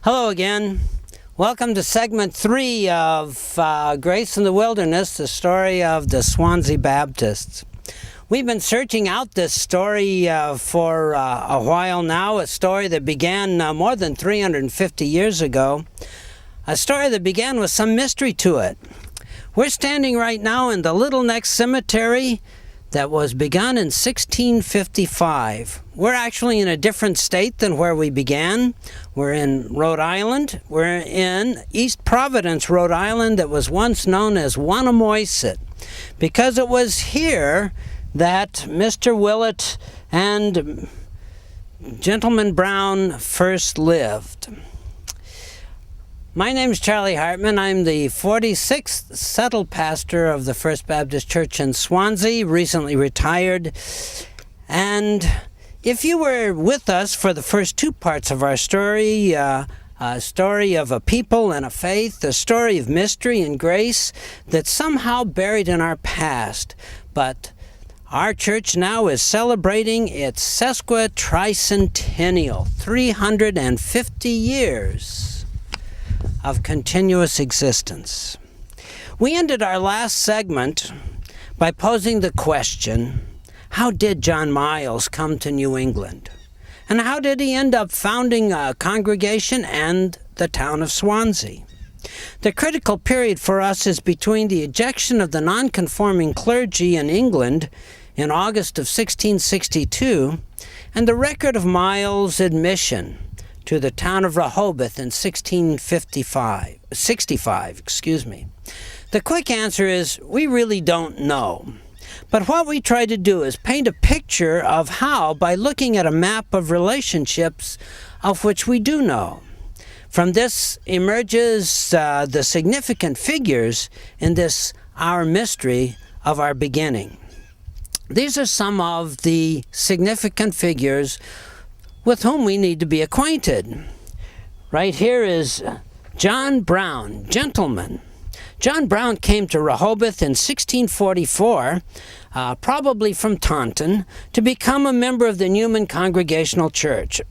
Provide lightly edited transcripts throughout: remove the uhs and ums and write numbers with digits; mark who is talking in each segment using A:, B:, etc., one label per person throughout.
A: Hello again. Welcome to segment 3 of Grace in the Wilderness, the story of the Swansea Baptists. We've been searching out this story for a while now, a story that began more than 350 years ago, a story that began with some mystery to it. We're standing right now in the Little Neck Cemetery that was begun in 1655. We're actually in a different state than where we began. We're in Rhode Island. We're in East Providence, Rhode Island, that was once known as Swansea, because it was here that Mr. Willett and Gentleman Brown first lived. My name is Charlie Hartman. I'm the 46th settled pastor of the First Baptist Church in Swansea, recently retired. And if you were with us for the first two parts of our story, a story of a people and a faith, a story of mystery and grace that's somehow buried in our past, but our church now is celebrating its sesquitricentennial, 350 years of continuous existence. We ended our last segment by posing the question, how did John Miles come to New England? And how did he end up founding a congregation and the town of Swansea? The critical period for us is between the ejection of the nonconforming clergy in England in August of 1662 and the record of Miles' admission to the town of Rehoboth in 1665. The quick answer is we really don't know. But what we try to do is paint a picture of how, by looking at a map of relationships of which we do know. From this emerges the significant figures in this our mystery of our beginning. These are some of the significant figures with whom we need to be acquainted. Right here is John Brown, gentleman. John Brown came to Rehoboth in 1644, probably from Taunton, to become a member of the Newman Congregational Church.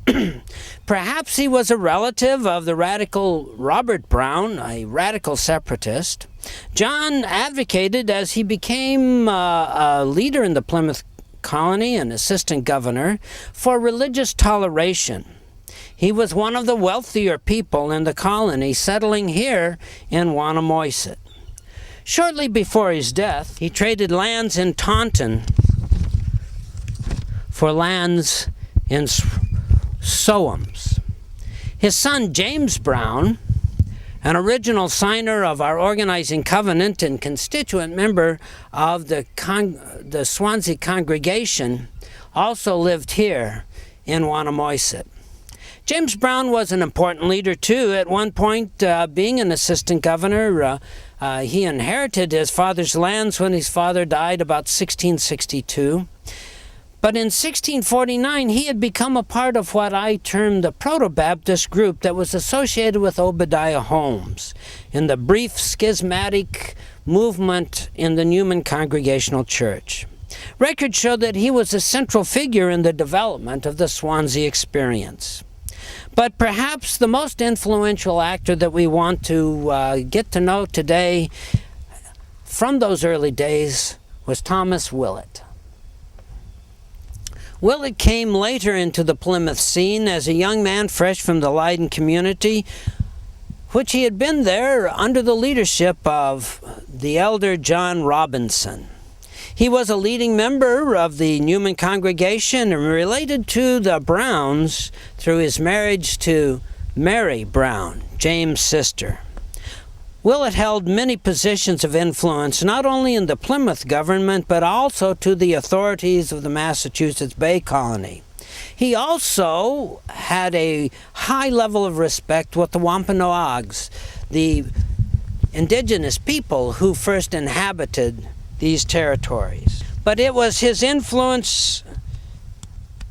A: Perhaps he was a relative of the radical Robert Brown, a radical separatist. John advocated, as he became a leader in the Plymouth colony and assistant governor, for religious toleration. He was one of the wealthier people in the colony, settling here in Swansea. Shortly before his death, he traded lands in Taunton for lands in Soames. His son James Brown, an original signer of our organizing covenant and constituent member of the Swansea congregation, also lived here in Swansea. James Brown was an important leader too. At one point, being an assistant governor, he inherited his father's lands when his father died about 1662. But in 1649, he had become a part of what I termed the Proto-Baptist group that was associated with Obadiah Holmes in the brief schismatic movement in the Newman Congregational Church. Records show that he was a central figure in the development of the Swansea experience. But perhaps the most influential actor that we want to get to know today from those early days was Thomas Willett. Willett came later into the Plymouth scene as a young man fresh from the Leiden community, which he had been there under the leadership of the elder John Robinson. He was a leading member of the Newman congregation and related to the Browns through his marriage to Mary Brown, James' sister. Willett held many positions of influence, not only in the Plymouth government, but also to the authorities of the Massachusetts Bay Colony. He also had a high level of respect with the Wampanoags, the indigenous people who first inhabited these territories. But it was his influence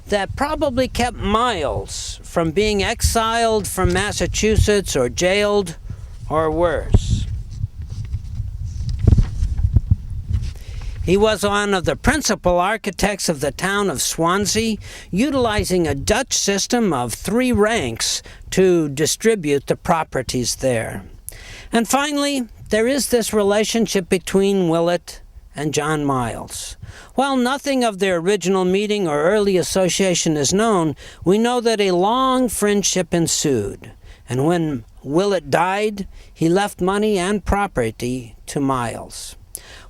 A: that probably kept Miles from being exiled from Massachusetts or jailed or worse. He was one of the principal architects of the town of Swansea, utilizing a Dutch system of 3 ranks to distribute the properties there. And finally, there is this relationship between Willett and John Miles. While nothing of their original meeting or early association is known, we know that a long friendship ensued. And when Willett died, he left money and property to Miles.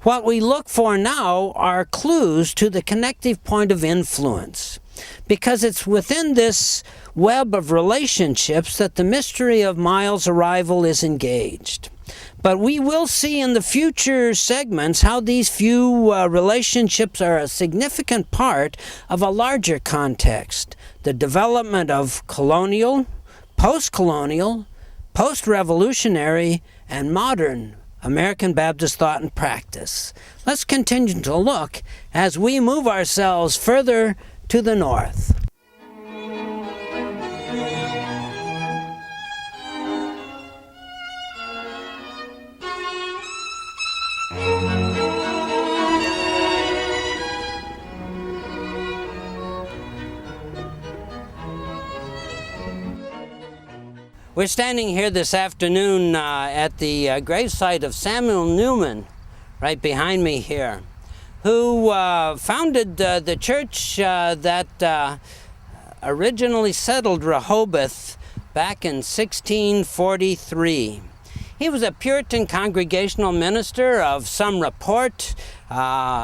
A: What we look for now are clues to the connective point of influence, because it's within this web of relationships that the mystery of Miles' arrival is engaged. But we will see in the future segments how these few relationships are a significant part of a larger context, the development of colonial, post-colonial, post-revolutionary, and modern American Baptist thought and practice. Let's continue to look as we move ourselves further to the north. We're standing here this afternoon at the gravesite of Samuel Newman, right behind me here, who founded the church that originally settled Rehoboth back in 1643. He was a Puritan congregational minister of some report.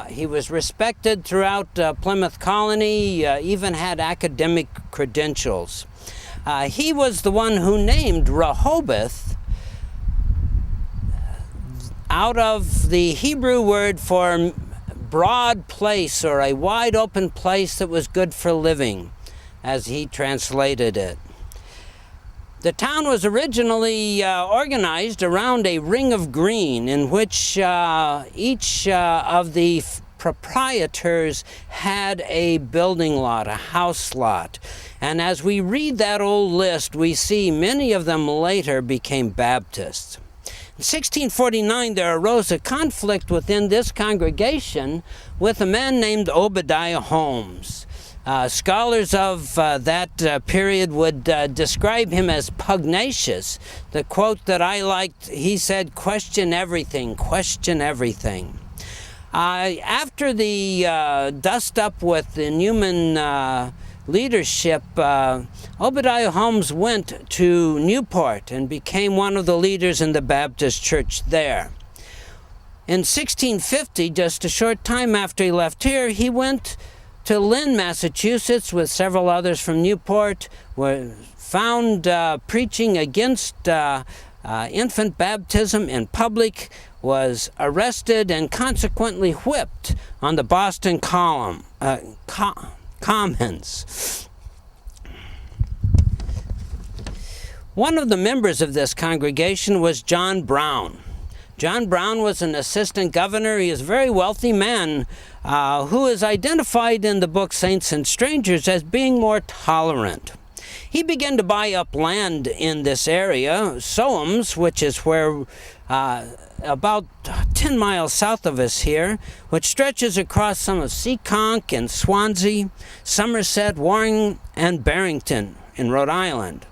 A: He was respected throughout Plymouth Colony, even had academic credentials. He was the one who named Rehoboth out of the Hebrew word for broad place, or a wide open place that was good for living, as he translated it. The town was originally organized around a ring of green in which each of the proprietors had a building lot, a house lot. And as we read that old list, we see many of them later became Baptists. In 1649, there arose a conflict within this congregation with a man named Obadiah Holmes. Scholars of that period would describe him as pugnacious. The quote that I liked, he said, "Question everything, question everything." After the dust-up with the Newman leadership, Obadiah Holmes went to Newport and became one of the leaders in the Baptist church there. In 1650, just a short time after he left here, he went to Lynn, Massachusetts with several others from Newport, were found preaching against infant baptism in public, was arrested and consequently whipped on the Boston Commons. One of the members of this congregation was John Brown. John Brown was an assistant governor. He is a very wealthy man who is identified in the book Saints and Strangers as being more tolerant. He began to buy up land in this area, Soames, which is where about 10 miles south of us here, which stretches across some of Seekonk and Swansea, Somerset, Warren, and Barrington in Rhode Island.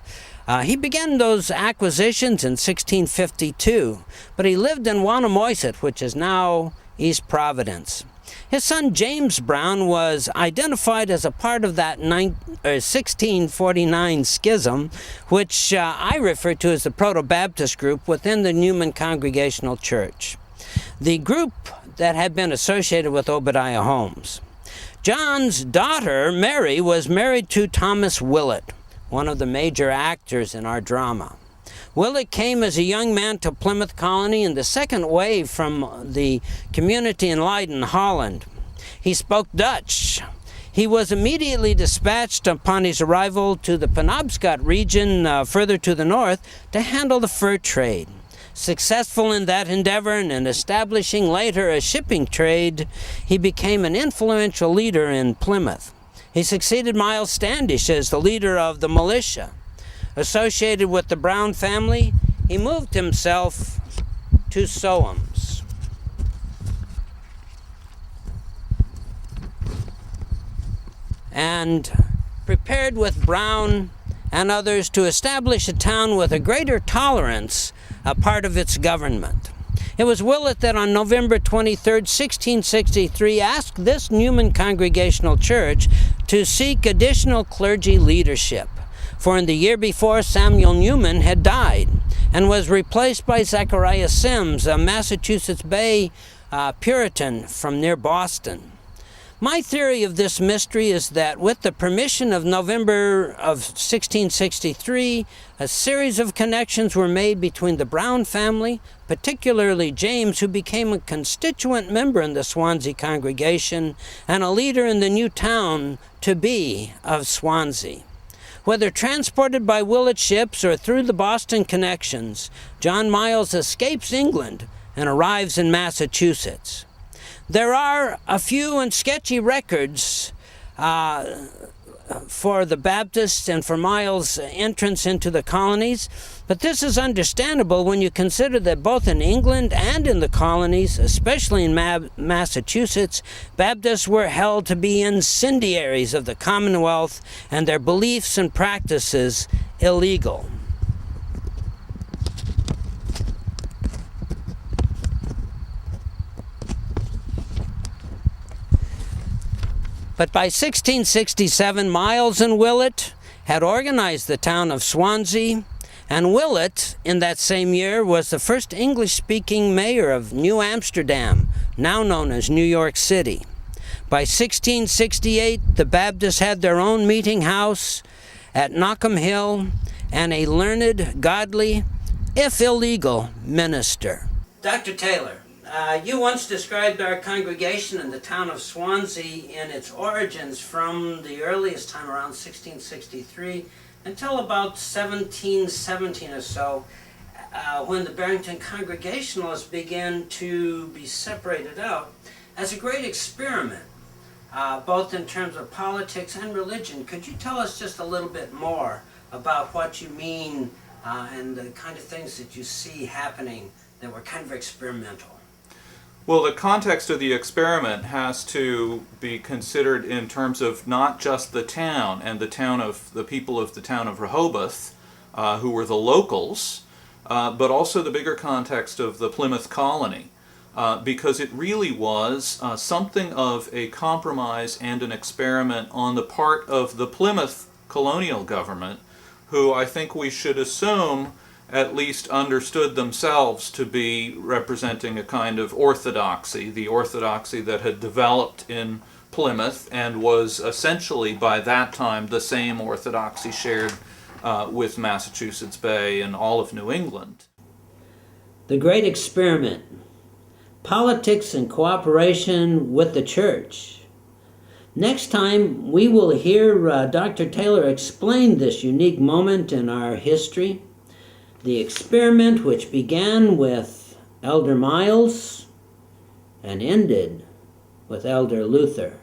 A: He began those acquisitions in 1652, but he lived in Wannamoisett, which is now East Providence. His son James Brown was identified as a part of that 1649 schism, which I refer to as the Proto-Baptist group within the Newman Congregational Church, the group that had been associated with Obadiah Holmes. John's daughter, Mary, was married to Thomas Willett, one of the major actors in our drama. Willett came as a young man to Plymouth Colony in the second wave from the community in Leiden, Holland. He spoke Dutch. He was immediately dispatched upon his arrival to the Penobscot region further to the north to handle the fur trade. Successful in that endeavor and in establishing later a shipping trade, he became an influential leader in Plymouth. He succeeded Miles Standish as the leader of the militia. Associated with the Brown family, he moved himself to Soames. and prepared with Brown and others to establish a town with a greater tolerance a part of its government. It was Willett that on November 23, 1663, asked this Newman Congregational Church to seek additional clergy leadership, for in the year before Samuel Newman had died and was replaced by Zechariah Sims, a Massachusetts Bay Puritan from near Boston. My theory of this mystery is that with the permission of November of 1663, a series of connections were made between the Brown family, particularly James, who became a constituent member in the Swansea congregation and a leader in the new town to be of Swansea. Whether transported by Willett ships or through the Boston connections, John Miles escapes England and arrives in Massachusetts. There are a few and sketchy records for the Baptists and for Miles' entrance into the colonies, but this is understandable when you consider that both in England and in the colonies, especially in Massachusetts, Baptists were held to be incendiaries of the Commonwealth and their beliefs and practices illegal. But by 1667, Miles and Willett had organized the town of Swansea, and Willett, in that same year, was the first English-speaking mayor of New Amsterdam, now known as New York City. By 1668, the Baptists had their own meeting house at Knockham Hill and a learned, godly, if illegal, minister. Dr. Taylor, you once described our congregation in the town of Swansea in its origins from the earliest time around 1663 until about 1717 or so, when the Barrington Congregationalists began to be separated out, as a great experiment, both in terms of politics and religion. Could you tell us just a little bit more about what you mean and the kind of things that you see happening that were kind of experimental?
B: Well, the context of the experiment has to be considered in terms of not just the town and the people of the town of Rehoboth, who were the locals, but also the bigger context of the Plymouth colony, because it really was something of a compromise and an experiment on the part of the Plymouth colonial government, who I think we should assume at least understood themselves to be representing a kind of orthodoxy, the orthodoxy that had developed in Plymouth and was essentially by that time the same orthodoxy shared with Massachusetts Bay and all of New England.
A: The Great Experiment, politics and cooperation with the church. Next time we will hear Dr. Taylor explain this unique moment in our history. The experiment, which began with Elder Miles and ended with Elder Luther.